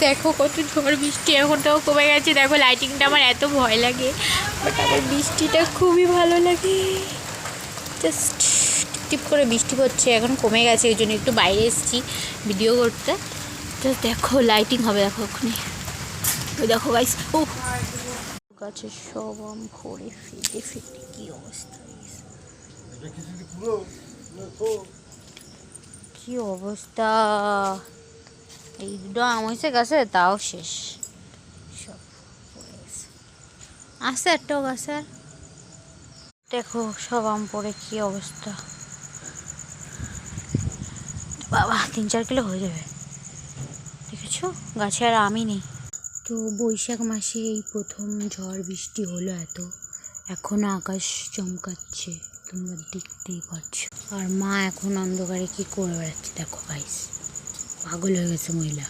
দেখো কত ঝড় বৃষ্টি, এখনটাও কমে গেছে। দেখো লাইটিংটা আমার এত ভয় লাগে, বাট আমার বৃষ্টিটা খুবই ভালো লাগে। জাস্ট টিপ করে বৃষ্টি পড়ছে, এখন কমে গেছে, ওই জন্য একটু বাইরে এসেছি ভিডিও করতে। জাস্ট দেখো লাইটিং হবে, দেখো ওখানে, ওই দেখো গাইস। ও গাছের সব আম পড়ে ফেটে ফেটে কি অবস্থা, কি অবস্থা। এই দুটো আম হয়েছে গাছে, তাও শেষ, সব পড়ে গেছে। আছে একটাও গাছে, দেখো সব আম পড়ে কি অবস্থা। বাবা 3-4 কিলো হয়ে যাবে, দেখেছো গাছে আর আমই নেই। তো বৈশাখ মাসে এই প্রথম ঝড় বৃষ্টি হলো এত, এখনো আকাশ চমকাচ্ছে, তোমরা দেখতেই পাচ্ছ। আর মা এখন অন্ধকারে কি করে বেড়াচ্ছে দেখো গাইস, পাগল হয়ে গেছে মহিলা।